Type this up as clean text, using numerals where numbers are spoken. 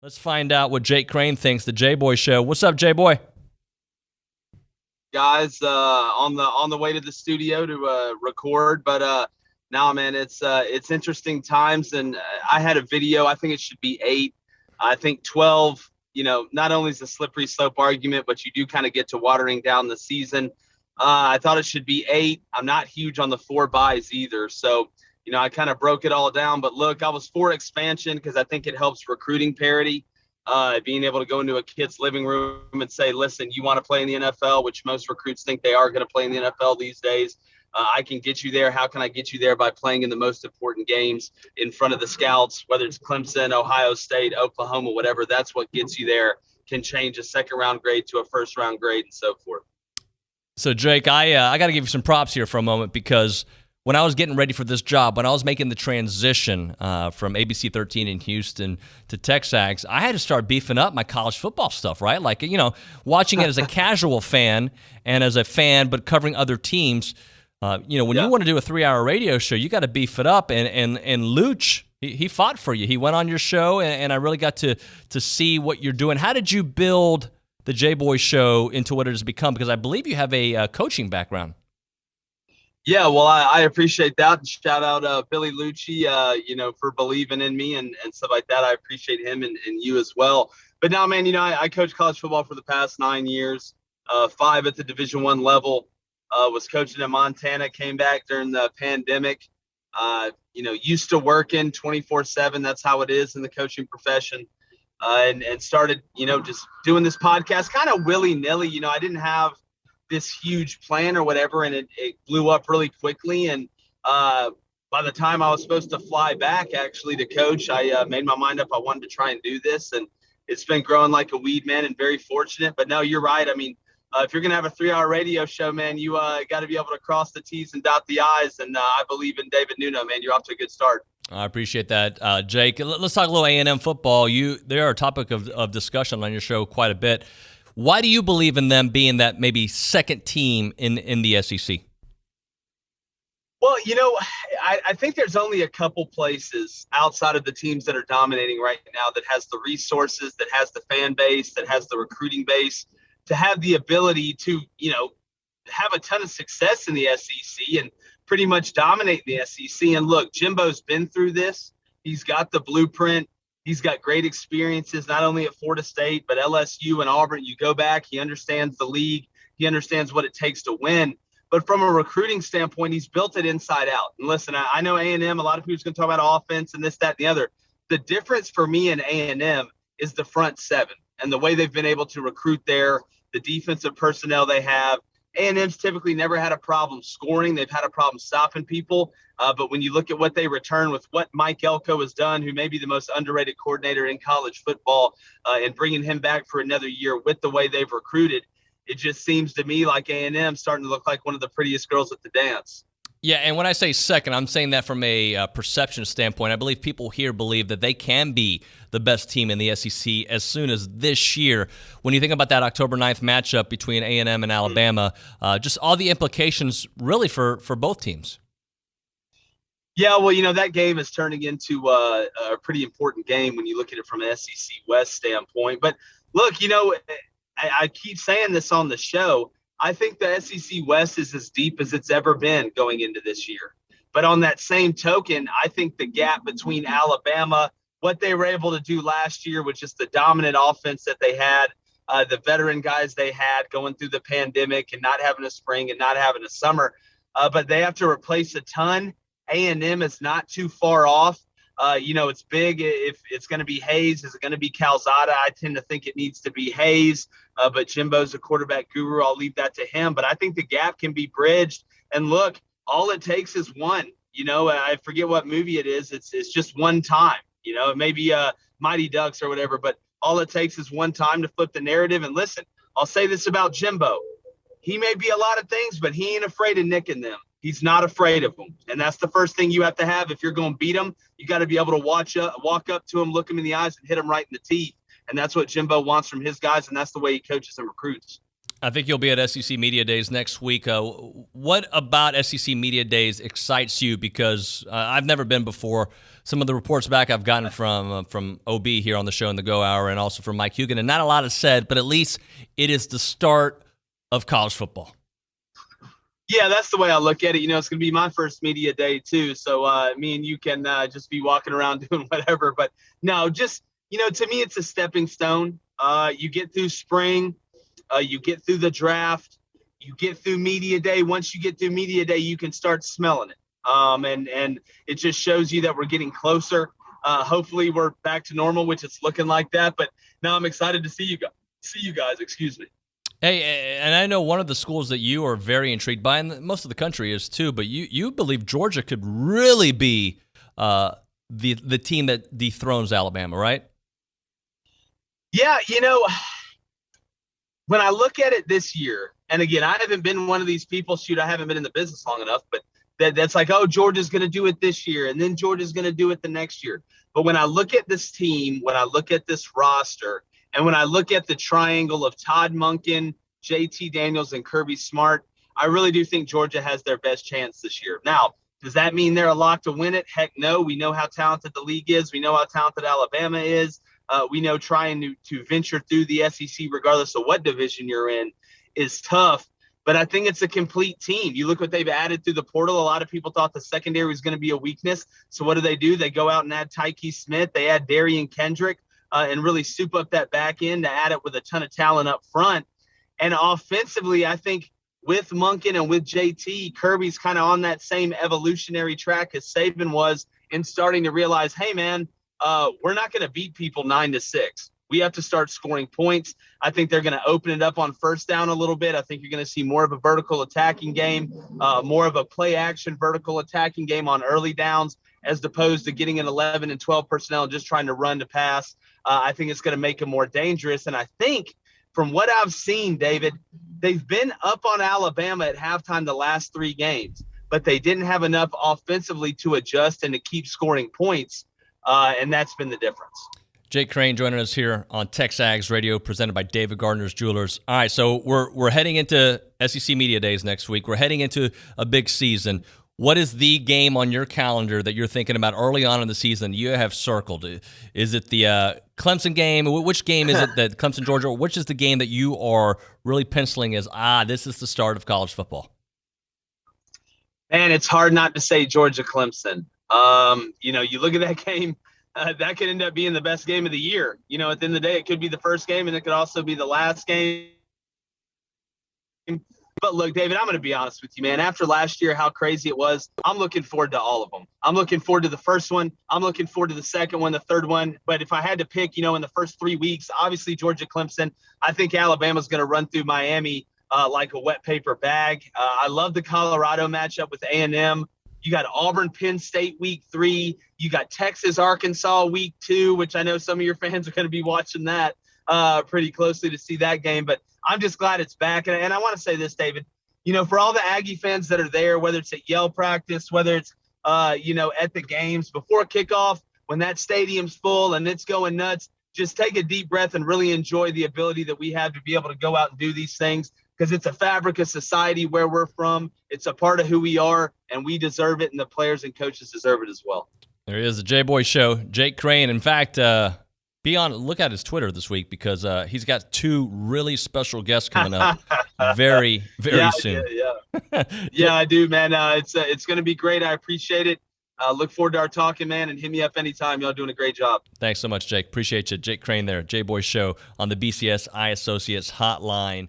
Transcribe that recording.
Let's find out what Jake Crain thinks. The JBoy Show. What's up, JBoy? Guys, on the way to the studio to record, but now, man, it's interesting times, and I had a video. I think it should be 8. I think 12. Not only is a slippery slope argument, but you do kind of get to watering down the season. I thought it should be 8. I'm not huge on the 4 buys either, so I kind of broke it all down. But look, I was for expansion because I think it helps recruiting parity. Being able to go into a kid's living room and say, listen, you want to play in the NFL, which most recruits think they are going to play in the NFL these days. I can get you there. How can I get you there? By playing in the most important games in front of the scouts, whether it's Clemson, Ohio State, Oklahoma, whatever. That's what gets you there. Can change a second-round grade to a first-round grade and so forth. So, Jake, I got to give you some props here for a moment because when I was getting ready for this job, when I was making the transition from ABC 13 in Houston to Texags, I had to start beefing up my college football stuff, right? Like, watching it as a casual fan and as a fan, but covering other teams. When you want to do a 3-hour radio show, you got to beef it up. And Luch, he fought for you. He went on your show, and I really got to see what you're doing. How did you build the JBoy Show into what it has become? Because I believe you have a coaching background. Yeah, well, I appreciate that. Shout out Billy Lucci, for believing in me and stuff like that. I appreciate him and you as well. But now, man, I coached college football for the past 9 years, 5 at the Division I level. Was coaching in Montana, came back during the pandemic. Used to working 24/7. That's how it is in the coaching profession. And started, just doing this podcast kind of willy-nilly. I didn't have this huge plan or whatever, and it blew up really quickly. And by the time I was supposed to fly back actually to coach, I made my mind up I wanted to try and do this, and it's been growing like a weed, man, and very fortunate. But no, you're right. I mean, if you're gonna have a 3-hour radio show, man, you got to be able to cross the T's and dot the I's, and I believe in David Nuno, man. You're off to a good start. I appreciate that, Jake. Let's talk a little A&M football. They are a topic of discussion on your show quite a bit. Why do you believe in them being that maybe second team in the SEC? Well, I think there's only a couple places outside of the teams that are dominating right now that has the resources, that has the fan base, that has the recruiting base to have the ability to, have a ton of success in the SEC and pretty much dominate the SEC. And look, Jimbo's been through this. He's got the blueprint. He's got great experiences, not only at Florida State, but LSU and Auburn. You go back, he understands the league. He understands what it takes to win. But from a recruiting standpoint, he's built it inside out. And listen, I know A&M, a lot of people's going to talk about offense and this, that, and the other. The difference for me in A&M is the front seven and the way they've been able to recruit there, the defensive personnel they have. A&M's typically never had a problem scoring. They've had a problem stopping people. But when you look at what they return with what Mike Elko has done, who may be the most underrated coordinator in college football, and bringing him back for another year with the way they've recruited, it just seems to me like A&M starting to look like one of the prettiest girls at the dance. Yeah, and when I say second, I'm saying that from a perception standpoint. I believe people here believe that they can be the best team in the SEC as soon as this year. When you think about that October 9th matchup between A&M and Alabama, just all the implications really for both teams. Yeah, well, that game is turning into a pretty important game when you look at it from an SEC West standpoint. But look, I keep saying this on the show. I think the SEC West is as deep as it's ever been going into this year. But on that same token, I think the gap between Alabama, what they were able to do last year with just the dominant offense that they had, the veteran guys they had going through the pandemic and not having a spring and not having a summer, but they have to replace a ton. A&M is not too far off. It's big. If it's going to be Hayes, is it going to be Calzada? I tend to think it needs to be Hayes, but Jimbo's a quarterback guru. I'll leave that to him. But I think the gap can be bridged. And look, all it takes is one. I forget what movie it is. It's just one time. It may be Mighty Ducks or whatever, but all it takes is one time to flip the narrative. And listen, I'll say this about Jimbo. He may be a lot of things, but he ain't afraid of nicking them. He's not afraid of them. And that's the first thing you have to have. If you're going to beat him, you got to be able to walk up to him, look him in the eyes, and hit him right in the teeth. And that's what Jimbo wants from his guys, and that's the way he coaches and recruits. I think you'll be at SEC Media Days next week. What about SEC Media Days excites you? Because I've never been before. Some of the reports back I've gotten from OB here on the show in the Go Hour and also from Mike Hugan, and not a lot is said, but at least it is the start of college football. Yeah, that's the way I look at it. It's going to be my first media day too. So me and you can just be walking around doing whatever. But no, just, to me, it's a stepping stone. You get through spring. You get through the draft, you get through media day. Once you get through media day, you can start smelling it. And it just shows you that we're getting closer. Hopefully we're back to normal, which it's looking like that. But now I'm excited to see you guys. Excuse me. Hey, and I know one of the schools that you are very intrigued by, and most of the country is too, but you believe Georgia could really be the team that dethrones Alabama, right? Yeah, when I look at it this year, and again, I haven't been one of these people, I haven't been in the business long enough, but that's like, oh, Georgia's going to do it this year, and then Georgia's going to do it the next year. But when I look at this team, when I look at this roster, and when I look at the triangle of Todd Monken, JT Daniels, and Kirby Smart, I really do think Georgia has their best chance this year. Now, does that mean they're a lock to win it? Heck no. We know how talented the league is. We know how talented Alabama is. We know trying to venture through the SEC, regardless of what division you're in, is tough. But I think it's a complete team. You look what they've added through the portal. A lot of people thought the secondary was going to be a weakness. So what do? They go out and add Tyke Smith. They add Darian Kendrick and really soup up that back end to add it with a ton of talent up front. And offensively, I think with Monken and with JT, Kirby's kind of on that same evolutionary track as Saban was in starting to realize, hey, man, we're not going to beat people 9-6. We have to start scoring points. I think they're going to open it up on first down a little bit. I think you're going to see more of a vertical attacking game, more of a play action vertical attacking game on early downs, as opposed to getting an 11 and 12 personnel and just trying to run to pass. I think it's going to make them more dangerous. And I think from what I've seen, David, they've been up on Alabama at halftime the last 3 games, but they didn't have enough offensively to adjust and to keep scoring points. And that's been the difference. Jake Crain joining us here on TexAgs Radio, presented by David Gardner's Jewelers. All right, so we're heading into SEC Media Days next week. We're heading into a big season. What is the game on your calendar that you're thinking about early on in the season you have circled? Is it the Clemson game? Which game is it that Clemson, Georgia? Which is the game that you are really penciling as, this is the start of college football? Man, it's hard not to say Georgia Clemson. You look at that game, that could end up being the best game of the year. At the end of the day, it could be the first game and it could also be the last game. But look, David, I'm going to be honest with you, man. After last year, how crazy it was, I'm looking forward to all of them. I'm looking forward to the first one. I'm looking forward to the second one, the third one. But if I had to pick, in the first 3 weeks, obviously Georgia Clemson, I think Alabama's going to run through Miami like a wet paper bag. I love the Colorado matchup with A&M. You got Auburn, Penn State week 3. You got Texas, Arkansas week 2, which I know some of your fans are going to be watching that pretty closely to see that game. But I'm just glad it's back. And I want to say this, David, for all the Aggie fans that are there, whether it's at Yale practice, whether it's, at the games before kickoff, when that stadium's full and it's going nuts, just take a deep breath and really enjoy the ability that we have to be able to go out and do these things, because it's a fabric of society where we're from. It's a part of who we are, and we deserve it, and the players and coaches deserve it as well. There is the JBoy Show. Jake Crain. In fact, look at his Twitter this week, because he's got 2 really special guests coming up very, very soon. Yeah, I do, man. It's going to be great. I appreciate it. Look forward to our talking, man, and hit me up anytime. Y'all doing a great job. Thanks so much, Jake. Appreciate you. Jake Crain there, JBoy Show on the BCSI Associates Hotline.